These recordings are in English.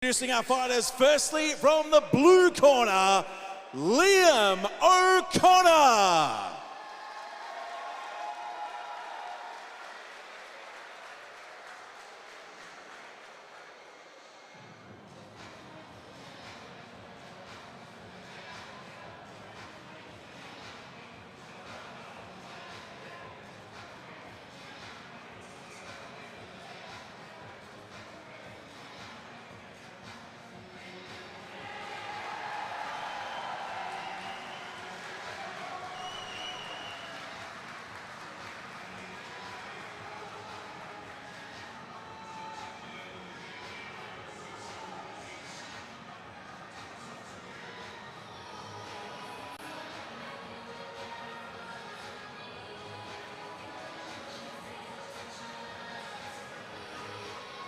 Introducing our fighters, firstly from the blue corner, Liam O'Connor.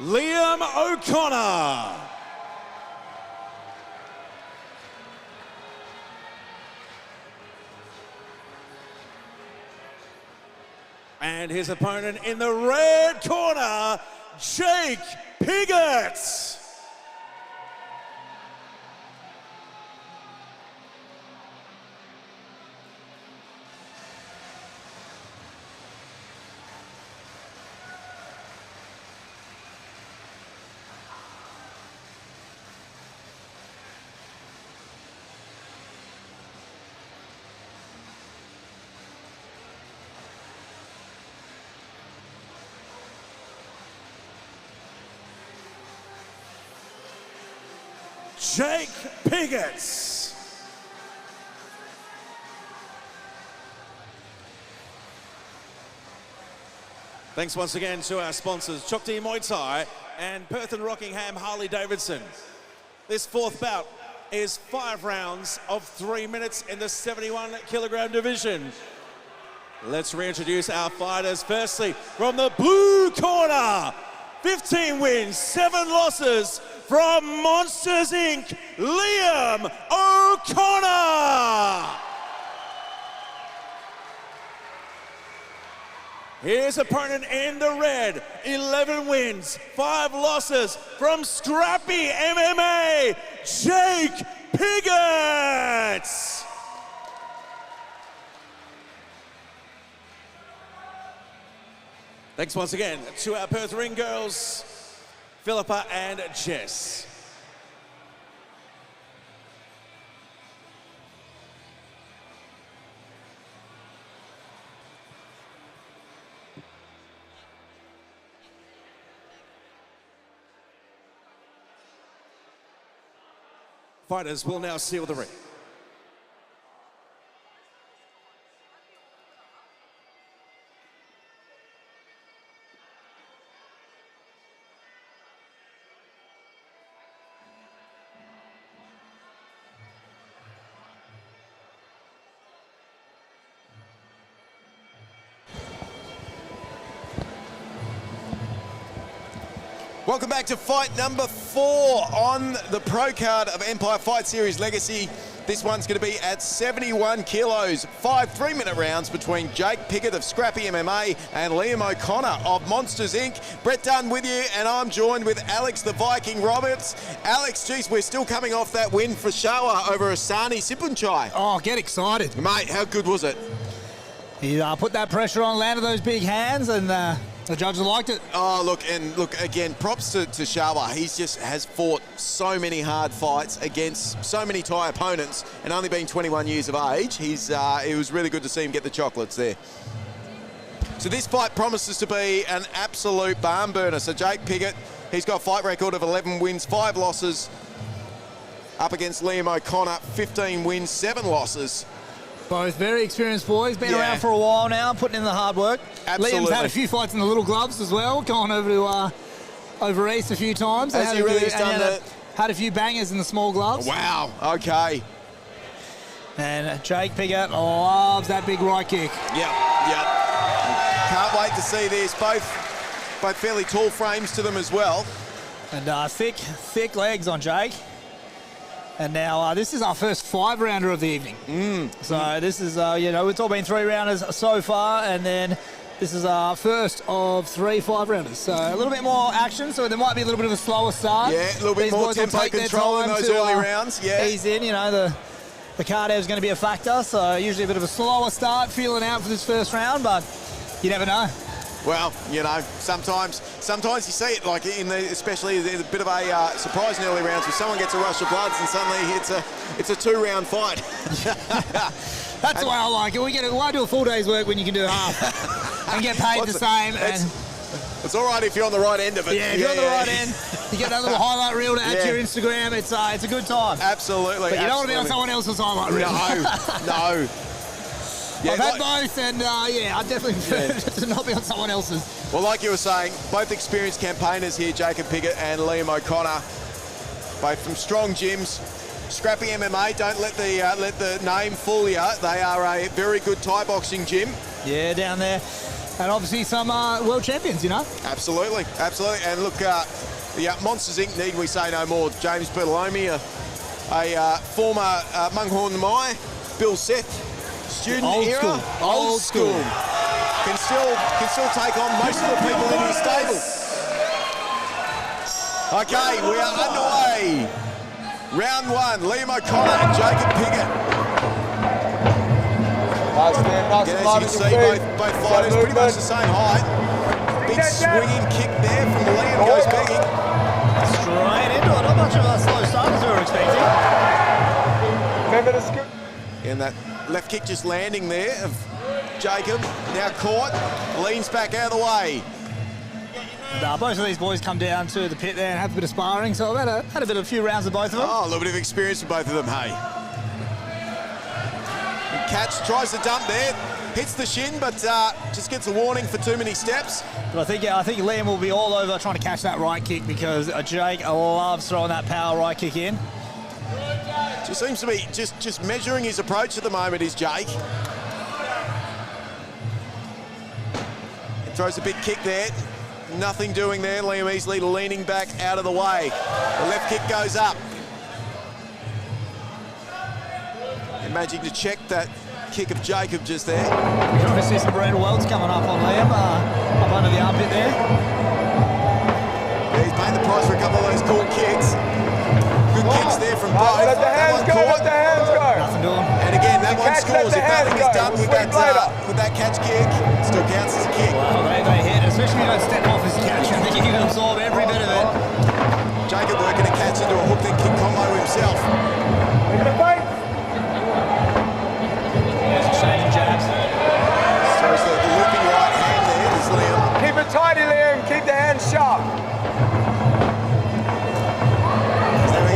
Liam O'Connor. And his opponent in the red corner, Jake Piggot. Jake Piggot. Thanks once again to our sponsors, Chokti Muay Thai and Perth and Rockingham Harley Davidson. This fourth bout is 5 rounds of 3 minutes in the 71 kilogram division. Let's reintroduce our fighters. Firstly, from the blue corner, 15 wins, 7 losses, from Monsters Inc., Liam O'Connor. His opponent in the red, 11 wins, 5 losses, from Scrappy MMA, Jake Piggot. Thanks once again to our Perth ring girls, Philippa and Jess. Fighters will now seal the ring. Welcome back to fight number 4 on the pro card of Empire Fight Series Legacy. This one's going to be at 71 kilos. 5 3-minute rounds between Jake Piggot of Scrappy MMA and Liam O'Connor of Monsters Inc. Brett Dunn with you, and I'm joined with Alex the Viking Roberts. Alex, geez, we're still coming off that win for Shawa over Asani Sipunchai. Oh, get excited. Mate, how good was it? He put that pressure on, landed those big hands, and the judges liked it. Oh, look, again, props to Shawa. He just has fought so many hard fights against so many Thai opponents, and only being 21 years of age, it was really good to see him get the chocolates there. So this fight promises to be an absolute barn burner. So Jake Piggot, he's got a fight record of 11 wins, 5 losses, up against Liam O'Connor, 15 wins, 7 losses. Both very experienced boys, been around for a while now, putting in the hard work. Absolutely. Liam's had a few fights in the little gloves as well, gone over to over east a few times. Has he really done that? Had a few bangers in the small gloves. Wow, okay. And Jake Piggot loves that big right kick. Yep. Can't wait to see this. Both fairly tall frames to them as well. And thick legs on Jake. And now this is our first 5-rounder of the evening. So this is, it's all been 3-rounders so far, and then This is our first of 3 5-rounders. So a little bit more action, so there might be a little bit of a slower start. Yeah, a little bit These more boys will tempo take their control in time those to, early rounds. Yeah. ease in, you know, the cardio is going to be a factor, so usually a bit of a slower start, feeling out for this first round, but you never know. Well, you know, sometimes you see it, like especially in a bit of a surprise in early rounds, where someone gets a rush of bloods and suddenly it's a 2-round fight. That's the way I like it. Why do a full day's work when you can do half and get paid the same? It's all right if you're on the right end of it. Yeah, if you're on the right end, you get that little highlight reel to add to your Instagram. It's a good time. Absolutely. But you don't want to be on someone else's highlight reel. No. Yeah, I've had both, and I definitely prefer to not be on someone else's. Well, like you were saying, both experienced campaigners here, Jacob Piggot and Liam O'Connor, both from strong gyms. Scrappy MMA, don't let the name fool you. They are a very good Thai boxing gym. Yeah, down there. And obviously some world champions, you know? Absolutely. And look, the Monsters Inc., need we say no more. James Bertolome, a former Munghorn Mai, Bill Seth, student era. Old school. Can still take on most of the people in his stable. Okay, we are underway. Round 1, Liam O'Connor and Jacob Piggot. Nice there, nice As you can see, both fighters pretty much the same height. Big swinging kick there from Liam, goes begging. Straight into it, not much of a slow start as we were expecting. Remember to scoop. And that left kick just landing there of Jacob, now caught, leans back out of the way. Both of these boys come down to the pit there and have a bit of sparring, so I've had a few rounds of both of them. Oh, a little bit of experience with both of them, hey. And Catch tries to dump there, hits the shin, but just gets a warning for too many steps. But I think Liam will be all over trying to catch that right kick, because Jake loves throwing that power right kick in. Just seems to be just measuring his approach at the moment is Jake. And throws a big kick there. Nothing doing there. Liam easily leaning back out of the way. The left kick goes up. And managing to check that kick of Jacob just there. You can already see some red welts coming up on Liam, up under the armpit there. Yeah, he's paying the price for a couple of those cool kicks. Good kicks there from both. Let the hands go, let the hands go. Nothing doing. And again, that one scores. If nothing is done with that catch kick, it still counts as a kick. Well, they hit, especially if you don't step off his catch. I think you can absorb every bit of it. Jacob working a catch into a hook then kick combo himself. Look at the fight. There's exchanging jabs. Throws the looping right hand there. There's Liam. Keep it tidy, Liam. Keep the hands sharp.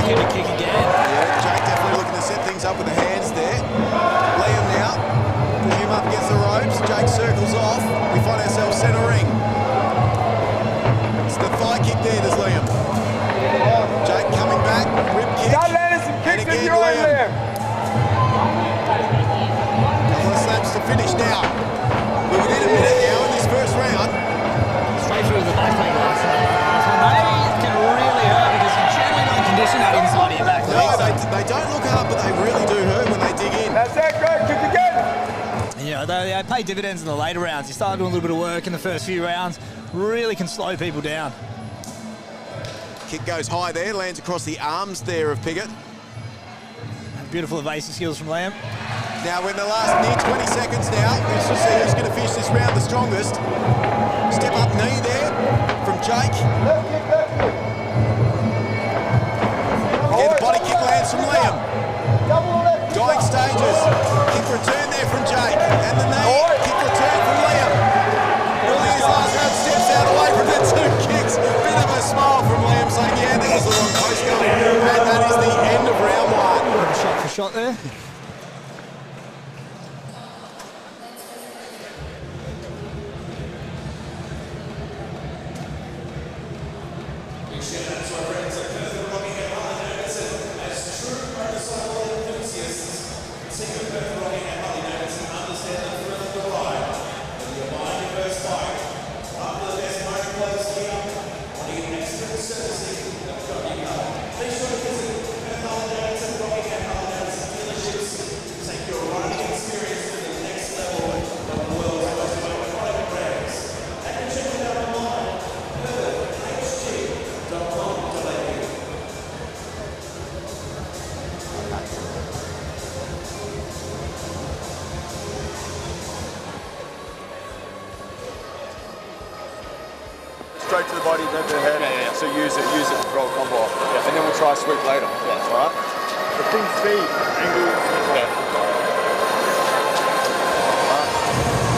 Get a kick again. Yeah, Jake definitely looking to set things up with the hands there. Liam now, pull him up against the ropes. Jake circles off. We find ourselves centre ring. It's the thigh kick there, there's Liam. Jake coming back, rib kick. Start landing some kicks of your own, Liam. Couple of slaps to finish now. We're within a minute now in this first round. Straight through the back leg last time. They can really hurt because you generally don't condition that inside of your back leg. No, they don't look hard, but they really do hurt when they dig in. That's it, go, kick again. You know, they pay dividends in the later rounds. You start doing a little bit of work in the first few rounds, really can slow people down. Kick goes high there, lands across the arms there of Piggot. Beautiful evasive skills from Liam. Now, we're in the last near 20 seconds now. Let's just see who's going to finish this round the strongest. Step up knee there from Jake. Again, the body kick lands from Liam. Dying stages. Kick return there from Jake. And the knee, kick return from Liam. Really his last round steps out away from the two kicks. Bit of a smile from Liam saying, yeah, that was the wrong post going. And that is the end of round 1. Shot for shot there. straight to the body, then to the head. So use it to throw a combo off. And then we'll try a sweep later. All right? The thing speed, angles.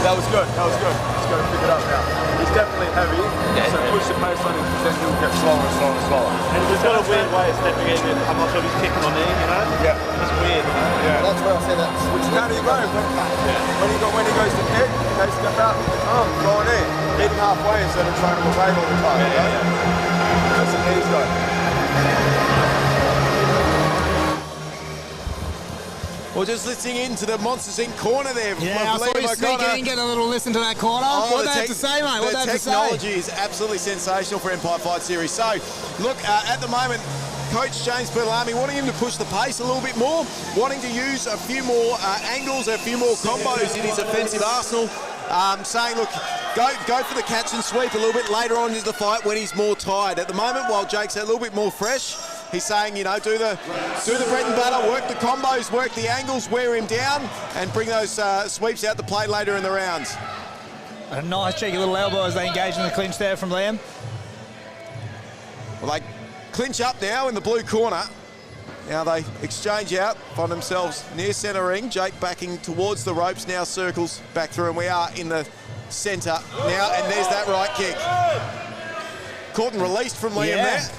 That was good. Just got to pick it up now. He's definitely heavy, so push the pace on him, then he'll get slower and slower and slower. And he's got a weird way of stepping in, and I'm not sure if he's kicking on me, you know? Yeah. It's weird. Yeah. That's where I say that. Which how do you go? When he goes to kick, they step out, going in, meet him halfway instead of trying to evade all the time. That's the knees go. Well, just listening into the Monsters Inc. corner there. Yeah, I saw you sneaking in, getting a little listen to that corner. What they have to say, mate? What they have to say? The technology is absolutely sensational for Empire Fight Series. So, look, at the moment, Coach James Berlami wanting him to push the pace a little bit more, wanting to use a few more angles, a few more combos in his offensive arsenal, saying, look, go for the catch and sweep a little bit later on into the fight when he's more tired. At the moment, while Jake's a little bit more fresh, he's saying, you know, do the bread and butter, work the combos, work the angles, wear him down, and bring those sweeps out to play later in the rounds. A nice cheeky little elbow as they engage in the clinch there from Liam. Well, they clinch up now in the blue corner. Now they exchange out, find themselves near centre ring. Jake backing towards the ropes, now circles back through, and we are in the centre now, and there's that right kick. Caught and released from Liam there.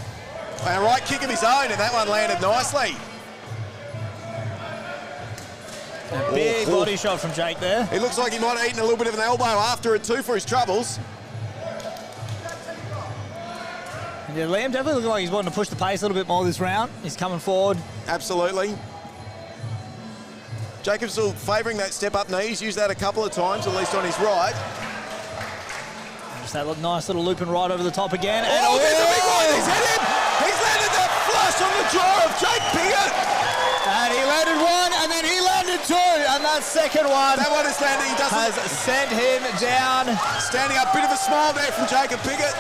And a right kick of his own, and that one landed nicely. A big body shot from Jake there. It looks like he might have eaten a little bit of an elbow after it too for his troubles. Yeah, Liam definitely looking like he's wanting to push the pace a little bit more this round. He's coming forward. Absolutely. Jacob's still favouring that step-up knee. He's used that a couple of times, at least on his right. Just that nice little looping right over the top again. And there's a big one! He's hit him! He's landed that flush on the jaw of Jake Piggot! And he landed one, and then he landed two, and that second one That one is landing. He has sent him down. Standing up, bit of a smile there from Jacob Piggot.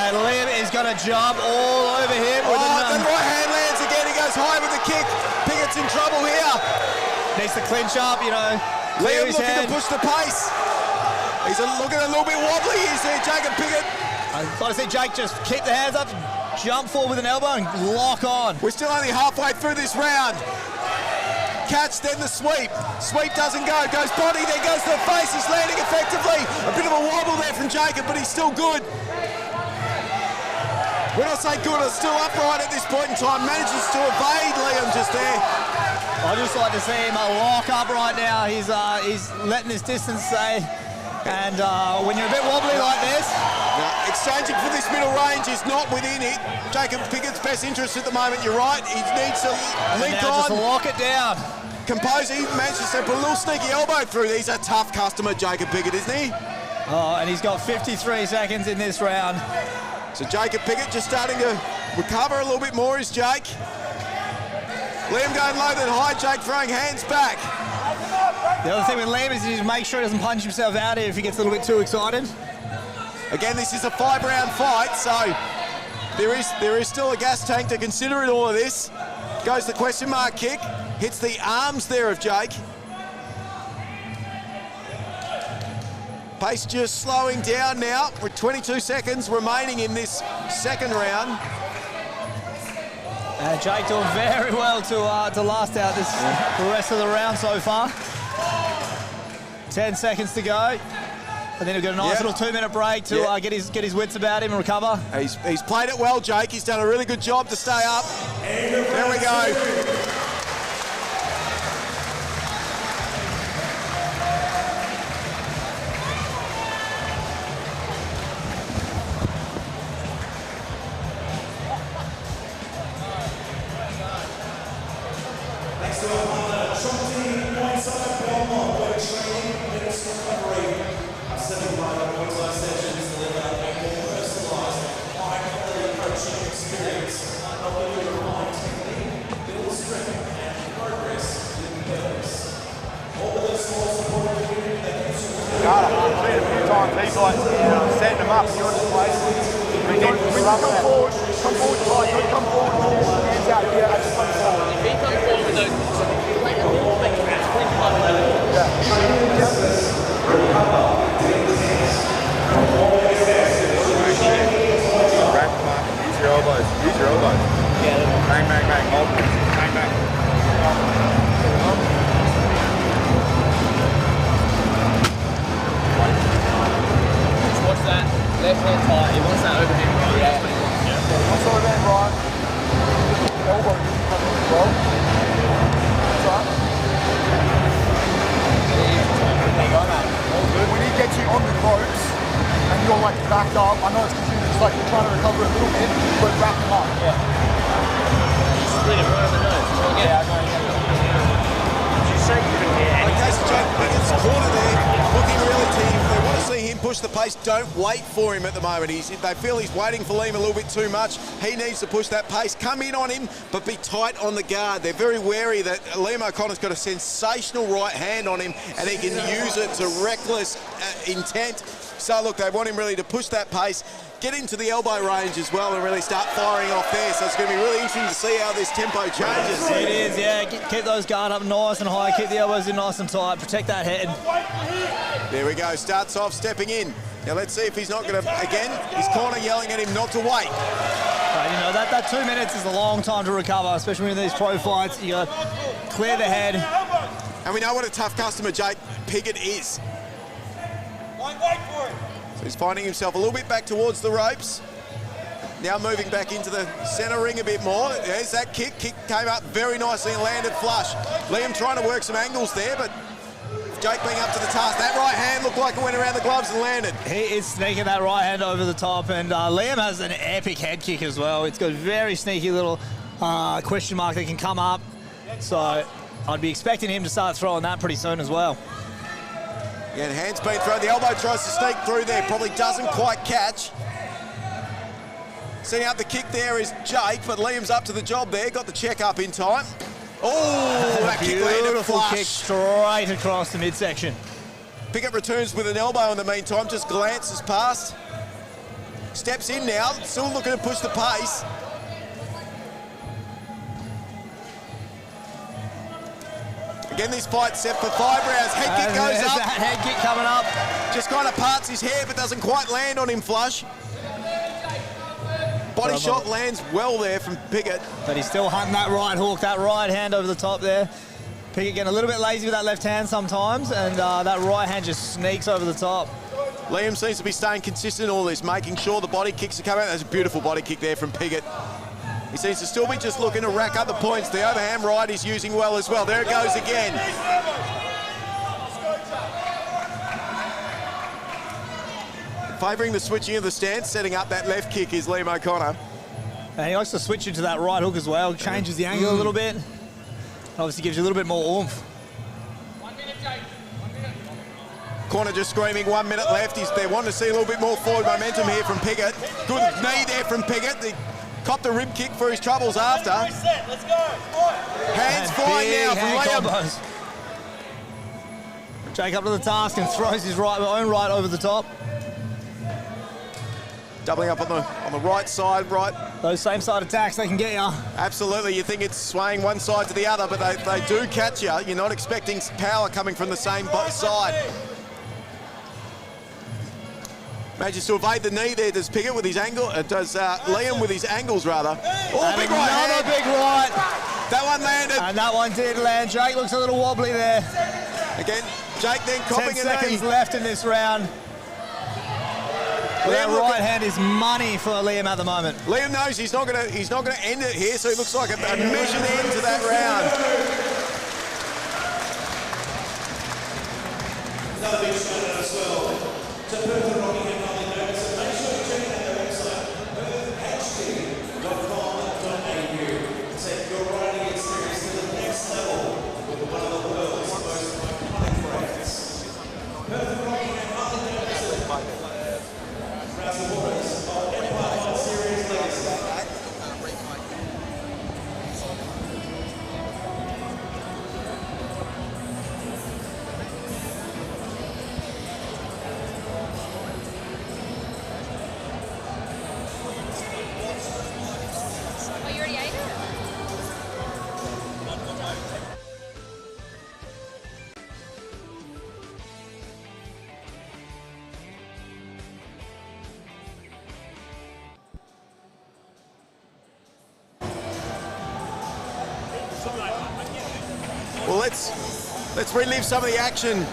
And Liam is going to jump all over him. The right hand lands again. He goes high with the kick. Pigott's in trouble here. Needs to clinch up, you know. Liam looking to push the pace. He's looking a little bit wobbly. He's there, Jacob Piggot. I thought I see Jake just keep the hands up, jump forward with an elbow and lock on. We're still only halfway through this round. Catch, then the sweep. Sweep doesn't go. Goes body, then goes to the face. He's landing effectively. A bit of a wobble there from Jacob, but he's still good. When I say good, it's still upright at this point in time. Manages to evade Liam just there. I just like to see him lock up right now. He's letting this distance stay. And when you're a bit wobbly like this... No, exchanging for this middle range is not within it. Jacob Pigott's best interest at the moment, you're right. He needs to link on. Just lock it down. Compose, he manages to put a little sneaky elbow through. He's a tough customer, Jacob Piggot, isn't he? Oh, and he's got 53 seconds in this round. So Jacob Piggot just starting to recover a little bit more is Jake. Liam going low then high, Jake throwing hands back. The other thing with Liam is he needs to make sure he doesn't punch himself out here if he gets a little bit too excited. Again, this is a 5-round fight, so there is still a gas tank to consider in all of this. Goes the question mark kick, hits the arms there of Jake. Pace just slowing down now with 22 seconds remaining in this second round. Jake doing very well to last out the rest of the round so far. 10 seconds to go. And then he'll get a nice little 2-minute break to get his wits about him and recover. He's played it well, Jake. He's done a really good job to stay up. There we go. He's like setting them up, you're in the place. When you come forward, tight, you come forward, hands out, yeah, just come forward. If he comes forward with those, Bang, bang, bang. Hold. Bang, bang. Watch that left hand tight. He wants that overhand right. Yeah. What's over there, Brian? Elbow. Well. That's right. There you go, mate. All good. When he gets you on the ropes and you're like backed up, I know it's because you're just like you're trying to recover a little bit, but wrap him up. Yeah. Split it right on the nose. Yeah, I know. Did you say you didn't hear anything? Okay, so Jake Piggott's corner there, looking really team. They want to see him push the pace. Don't wait for him at the moment. They feel he's waiting for Liam a little bit too much. He needs to push that pace. Come in on him, but be tight on the guard. They're very wary that Liam O'Connor's got a sensational right hand on him, and he can use it to reckless intent. So look, they want him really to push that pace, get into the elbow range as well, and really start firing off there. So it's going to be really interesting to see how this tempo changes. It is, yeah. Keep those guard up nice and high. Keep the elbows in nice and tight. Protect that head. There we go. Starts off stepping in. Now let's see if he's not going to, again, his corner yelling at him not to wait. But, you know, that 2 minutes is a long time to recover, especially in these pro fights. You got to clear the head. And we know what a tough customer Jake Piggot is. So he's finding himself a little bit back towards the ropes. Now moving back into the centre ring a bit more. There's that kick. Kick came up very nicely and landed flush. Liam trying to work some angles there, but Jake being up to the task. That right hand looked like it went around the gloves and landed. He is sneaking that right hand over the top, and Liam has an epic head kick as well. It's got a very sneaky little question mark that can come up. So I'd be expecting him to start throwing that pretty soon as well. Yeah, and hand's been thrown. The elbow tries to sneak through there. Probably doesn't quite catch. Setting up the kick there is Jake, but Liam's up to the job there. Got the check up in time. Oh, that kick landed Beautiful flush. kick straight across the midsection. Piggot returns with an elbow in the meantime, just glances past. Steps in now, still looking to push the pace. Again, this fight's set for 5 rounds. Head kick goes There's up. that head kick coming up. Just kind of parts his hair, but doesn't quite land on him flush. Body shot lands well there from Piggot. But he's still hunting that right hook, that right hand over the top there. Piggot getting a little bit lazy with that left hand sometimes, and that right hand just sneaks over the top. Liam seems to be staying consistent in all this, making sure the body kicks are coming out. That's a beautiful body kick there from Piggot. He seems to still be just looking to rack up the points. The overhand right he's using well as well. There it goes again. Favouring the switching of the stance, setting up that left kick is Liam O'Connor. And he likes to switch into that right hook as well. Changes the angle a little bit. Obviously gives you a little bit more oomph. Corner just screaming 1 minute left. They want to see a little bit more forward momentum here from Piggot. Good knee there from Piggot. He copped a rib kick for his troubles after. Let's go. Hands flying now from Liam. Combos. Jake up to the task and throws his own right over the top. Doubling up on the right side, right. Those same side attacks, they can get you. Absolutely, you think it's swaying one side to the other, but they do catch you. You're not expecting power coming from the same side. Manages to evade the knee there, does Piggot with his angle, does Liam with his angles rather. Oh, And big right hand. another big right. That one landed. And that one did land. Jake looks a little wobbly there. Again, Jake then 10 copping a seconds knee. left in this round. That right hand is money for Liam at the moment. Liam knows he's not gonna end it here, so it looks like a measured end to that round. Another big shout out as well to Perth and Rockingham Harley Davidson. Make sure you check out their website, perthhd.com.au. Take your riding experience to the next level with one of the world's most iconic brands. Perth and Rockingham Harley Davidson. Proud supporters of Empire Fight Series Legacy. Well, let's relive some of the action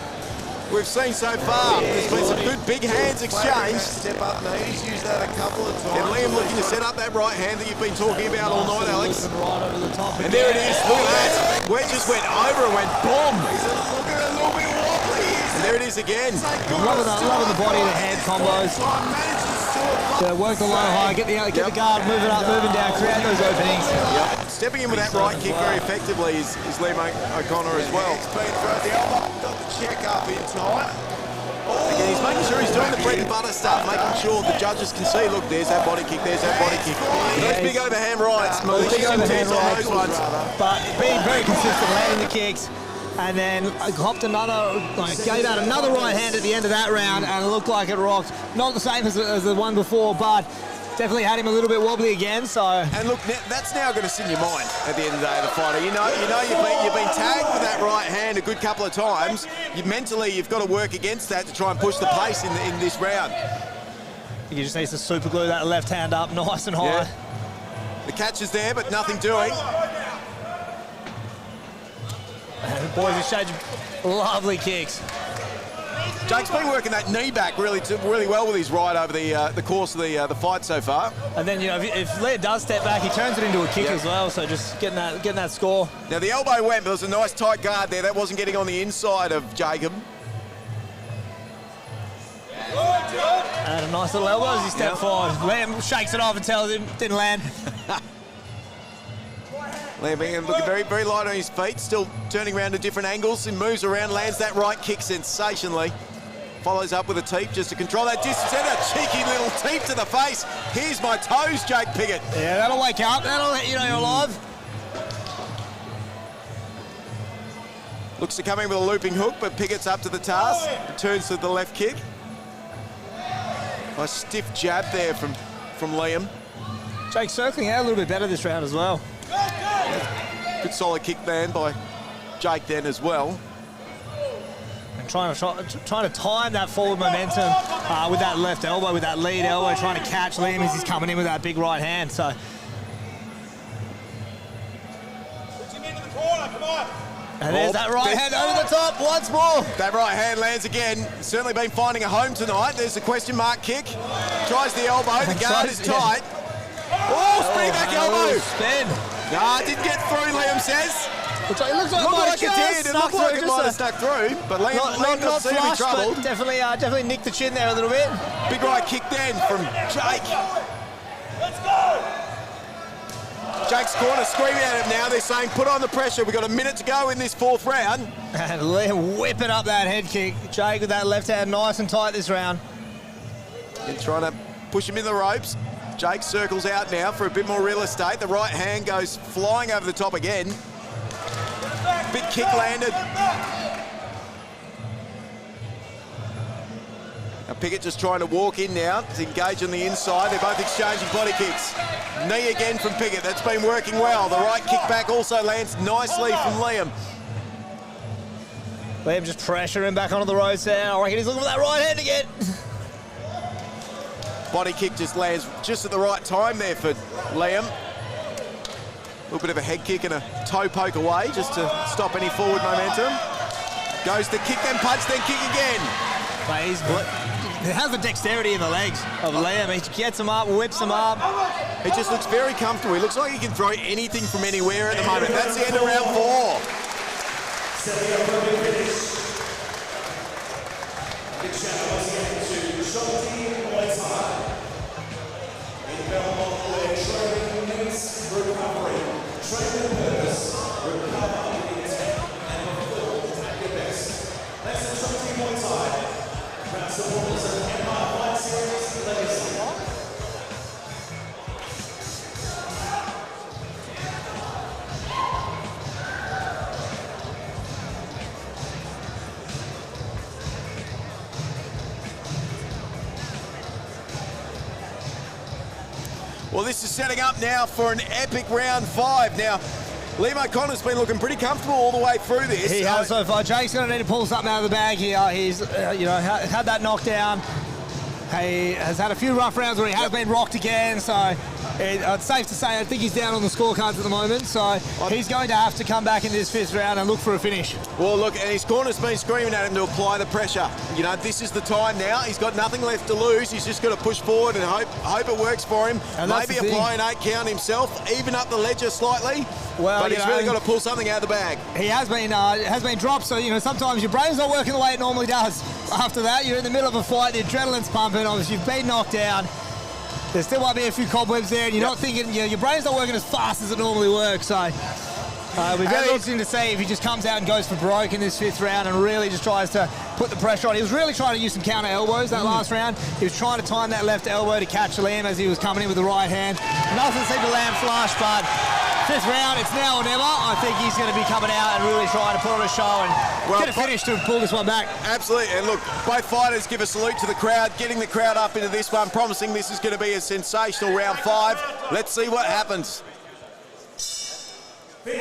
we've seen so far. There's been some good big hands exchanged. Step up, mate. He's used that a couple of times. And Liam looking to set up that right hand that you've been talking about all night, Alex. Right over the top. And there it is. Look at that. Wedge just went over and went boom. He's looking a little bit wobbly. And there it is again. Loving the body to hand combos. Yeah, work the low high, get the guard moving up, moving down, create those openings. Yep. Stepping in with that right kick very effectively is Liam O'Connor as well. It's been through the elbow. Got the check up in time. Again, he's making sure he's doing the bread and butter stuff, making sure the judges can see, look, there's that body kick, there's that body kick. Those big overhand rights, malicious intent on those ones. But being very consistent, landing the kicks, and then hopped another, gave out another right hand at the end of that round, and it looked like it rocked. Not the same as the one before, but definitely had him a little bit wobbly again. So. And look, that's now going to sit in your mind at the end of the day of the fighter. You know you've been tagged with that right hand a good couple of times. Mentally, you've got to work against that to try and push the pace in this round. He just needs to super glue that left hand up nice and high. Yeah. The catch is there, but nothing doing. And the boys exchanging lovely kicks. Jake's been working that knee back really well with his right over the course of the fight so far. And then, if Leah does step back, he turns it into a kick as well, so just getting that score. Now, the elbow went, but there was a nice tight guard there. That wasn't getting on the inside of Jacob. And a nice little elbow as he stepped forward. Liam shakes it off and tells him, didn't land. Liam looking very, very light on his feet, still turning around to different angles and moves around, lands that right kick sensationally. Follows up with a teep just to control that distance and a cheeky little teep to the face. Here's my toes, Jake Piggot. Yeah, that'll wake up. That'll let you know you're alive. Looks to come in with a looping hook, but Pigott's up to the task. Returns to the left kick. Nice stiff jab there from Liam. Jake circling out a little bit better this round as well. Good solid kick then by Jake then as well. And trying to time that forward momentum with that left elbow, with that lead elbow, trying to catch Liam as he's coming in with that big right hand. So. And there's that right hand over the top once more. That right hand lands again. Certainly been finding a home tonight. There's a question mark kick. Tries the elbow. The guard is tight. Oh, spinning back elbow. Spin. Nah, didn't get through, Liam says. It looks like it did. It looked like it might have stuck through, but Liam doesn't seem to be troubled. Definitely nicked the chin there a little bit. Big right kick then from Jake. Let's go! Jake's corner screaming at him now. They're saying, put on the pressure. We've got a minute to go in this fourth round. And Liam whipping up that head kick. Jake with that left hand nice and tight this round. And trying to push him in the ropes. Jake circles out now for a bit more real estate. The right hand goes flying over the top again. Big kick landed. Now Piggot just trying to walk in now to engage on the inside. They're both exchanging body kicks. Knee again from Piggot. That's been working well. The right kick back also lands nicely from Liam. Liam just pressuring back onto the ropes there. I reckon he's looking for that right hand again. Body kick just lands just at the right time there for Liam. A little bit of a head kick and a toe poke away just to stop any forward momentum. Goes to kick, then punch, then kick again. But he has the dexterity in the legs of Liam. He gets him up, whips him up. He just looks very comfortable. He looks like he can throw anything from anywhere at the moment. That's the end of round 4. Well, this is setting up now for an epic round 5. Now, Liam O'Connor's been looking pretty comfortable all the way through this. He has so far. Jake's going to need to pull something out of the bag here. He's, had that knockdown. he has had a few rough rounds where he has been rocked again, so it's safe to say I think he's down on the scorecards at the moment, so he's going to have to come back in this 5th round and look for a finish. Well, look, and his corner's been screaming at him to apply the pressure. You know, this is the time now. He's got nothing left to lose. He's just got to push forward and hope it works for him. And maybe apply an 8 count himself, even up the ledger slightly. Well, but he's really got to pull something out of the bag. He has been dropped, so, you know, sometimes your brain's not working the way it normally does. After that, you're in the middle of a fight, the adrenaline's pumping, obviously you've been knocked down. There still might be a few cobwebs there, and you're not thinking, your brain's not working as fast as it normally works, so it'll be very interesting to see if he just comes out and goes for broke in this 5th round and really just tries to put the pressure on. He was really trying to use some counter elbows that last round. He was trying to time that left elbow to catch Liam as he was coming in with the right hand. Nothing seemed to land flush, but 5th round, it's now or never. I think he's going to be coming out and really trying to put on a show and get a finish to pull this one back. Absolutely, and look, both fighters give a salute to the crowd, getting the crowd up into this one, promising this is going to be a sensational round 5. Let's see what happens. All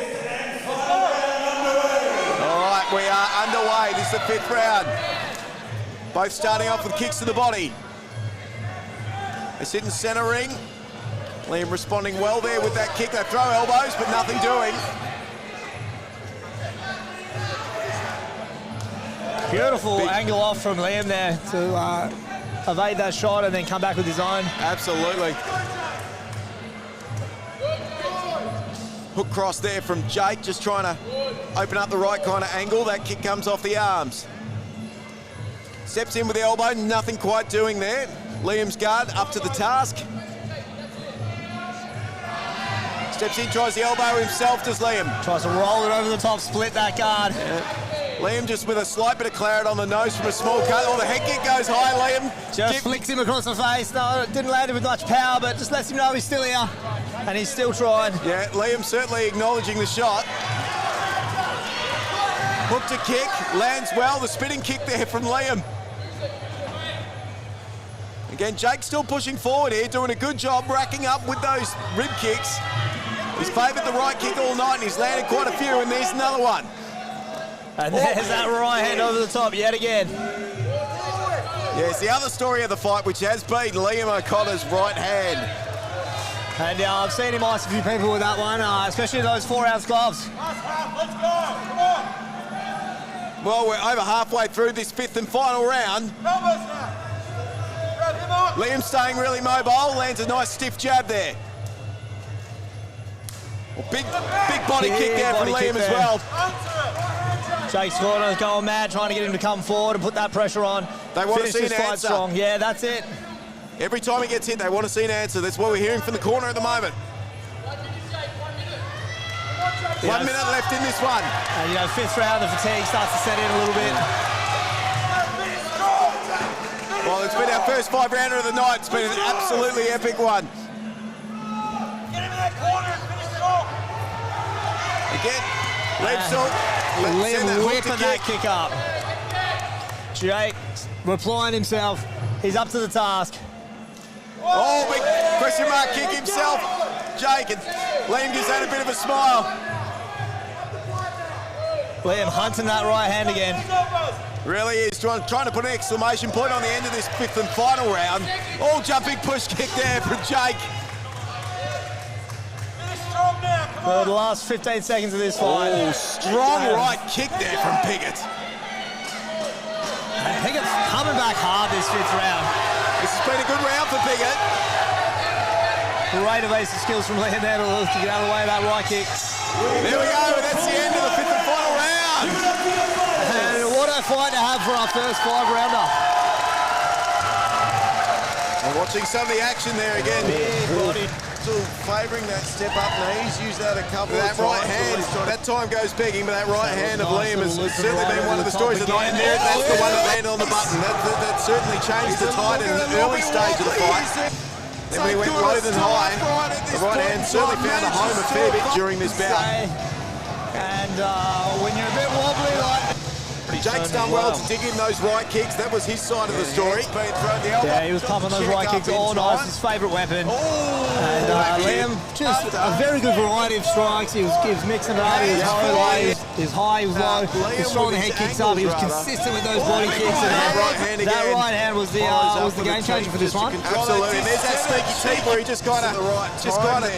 right, we are underway. This is the 5th round. Both starting off with kicks to the body. They sit in centre ring. Liam responding well there with that kick. They throw elbows, but nothing doing. Beautiful angle off from Liam there to evade that shot and then come back with his own. Absolutely. Hook cross there from Jake, just trying to open up the right kind of angle. That kick comes off the arms. Steps in with the elbow, nothing quite doing there. Liam's guard up to the task. Steps in, tries the elbow himself, does Liam. Tries to roll it over the top, split that guard. Yeah. Liam just with a slight bit of claret on the nose from a small cut. Oh, the head kick goes high, Liam. Just flicks him across the face. No, it didn't land him with much power, but just lets him know he's still here. And he's still trying. Yeah, Liam certainly acknowledging the shot. Hook to kick, lands well. The spinning kick there from Liam. Again, Jake still pushing forward here, doing a good job racking up with those rib kicks. He's favoured the right kick all night and he's landed quite a few, and there's another one. And there's that right hand over the top yet again. Yes, the other story of the fight, which has been Liam O'Connor's right hand. And I've seen him ice a few people with that one, especially those 4-ounce gloves. Let's go, come on. Well, we're over halfway through this 5th and final round. Liam staying really mobile, lands a nice stiff jab there. Well, big body kick there from Liam as well. Jake's corner going mad, trying to get him to come forward and put that pressure on. They want to see an fight answer. strong. Yeah, that's it. Every time he gets hit, they want to see an answer. That's what we're hearing from the corner at the moment. 1 minute left in this one. And, 5th round, the fatigue starts to set in a little bit. Well, it's been our first 5-rounder of the night. It's been an absolutely epic one. Get him in that corner and finish it off. Again, Liam whipping that kick up. Jake replying himself. He's up to the task. Oh, big question mark kick himself. Jake, and Liam gives that a bit of a smile. Liam hunting that right hand again. Really is trying to put an exclamation point on the end of this 5th and final round. Oh, jumping push kick there from Jake. For the last 15 seconds of this fight. Oh, strong right kick there from Piggot. Piggot's coming back hard this 5th round. This has been a good round for Piggot. Great evasive skills from Liam there to get out of the way of that right kick. There we go, that's the end of the 5th and final round. And what a fight to have for our first 5-rounder. And watching some of the action there again. Big body. Still favouring that step up knees, use that a couple of times. That right hand, that time goes begging, but that right hand of Liam has certainly been one of the stories of the night. And that's the one that landed on the button. That certainly changed the tide in the early stage of the fight. Then when he went low than high, the right hand certainly found a home a fair bit during this bout. And when you're a bit wobbly like... Pretty Jake's done well to dig in those right kicks. That was his side of the story. Yeah, he was pumping those right kicks all night. His favourite weapon. And Liam, just a very good variety of strikes. He was mixing it up. He was high, he was low. He was throwing the head kicks up. He was consistent with those body kicks. And that right hand was the game changer for this one. Absolutely. And there's that sneaky teep where he just kind of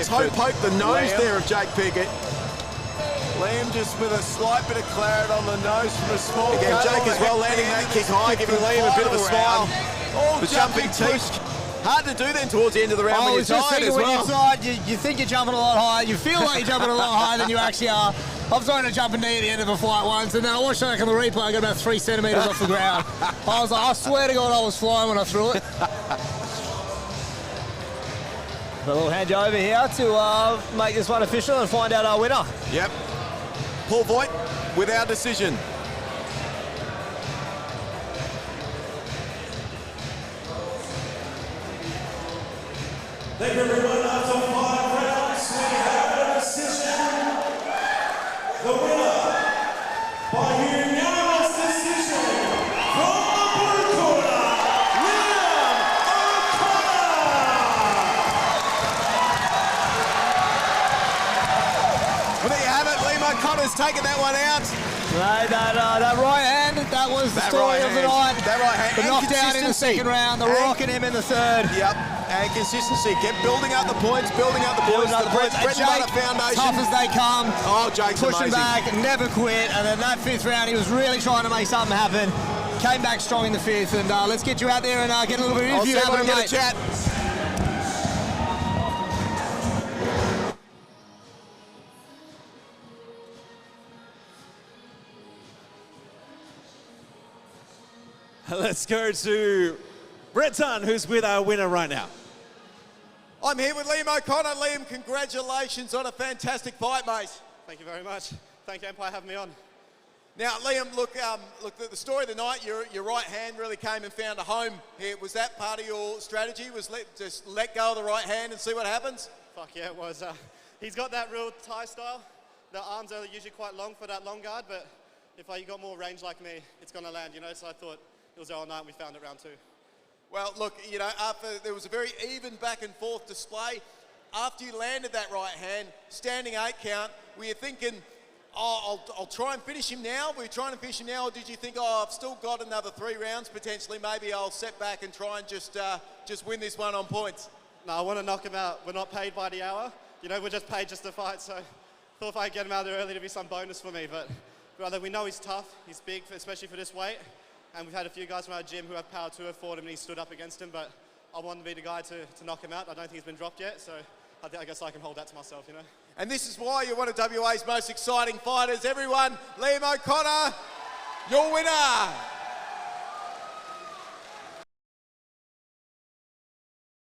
toe poked the nose there of Jake Piggot. Liam just with a slight bit of claret on the nose from a small Again, Jake as well landing that kick high, giving Liam a bit of a smile. The jumping teeth. Hard to do then towards the end of the round when you're tired as well. Inside, you think you're jumping a lot higher. You feel like you're jumping a lot higher than you actually are. I've thrown a jumping knee at the end of a fight once, and then I watched it on the replay. I got about 3 centimetres off the ground. I was like, I swear to God, I was flying when I threw it. A little hand you over here to make this one official and find out our winner. Yep. Paul Bout with our decision. Thank you everyone. After 5 rounds, we have a decision. The winner by unanimous decision from the blue corner, Liam Well, there you have it. Liam O'Connor's taken that one out. That right hand, that was the story of the night. That right hand. The knockdown in the second round, the rocking him in the third. Yep, and consistency. Kept building up the points, building up the points. The bread and butter foundation. Tough as they come. Oh, Jake's pushing amazing. back, never quit. And then that 5th round, he was really trying to make something happen. Came back strong in the 5th. And let's get you out there and get a little bit of interview. I'll get a chat. Let's go to Breton, who's with our winner right now. I'm here with Liam O'Connor. Liam, congratulations on a fantastic fight, mate. Thank you very much. Thank you, Empire, for having me on. Now, Liam, look, the story of the night, your right hand really came and found a home here. Was that part of your strategy, just let go of the right hand and see what happens? Fuck yeah, it was. He's got that real Thai style. The arms are usually quite long for that long guard, but if you got more range like me, it's going to land, so I thought it was all night and we found it round 2. Well, look, after there was a very even back and forth display. After you landed that right hand, standing 8 count, were you thinking, oh, I'll try and finish him now? Were you trying to finish him now, or did you think, oh, I've still got another 3 rounds potentially, maybe I'll set back and try and just win this one on points? No, I want to knock him out. We're not paid by the hour. We're just paid just to fight, so I thought if I could get him out there early, there'd be some bonus for me, but rather we know he's tough, he's big, especially for this weight. And we've had a few guys from our gym who have power to have fought him and he stood up against him, but I want to be the guy to knock him out. I don't think he's been dropped yet, so I guess I can hold that to myself, And this is why you're one of WA's most exciting fighters. Everyone, Liam O'Connor, your winner.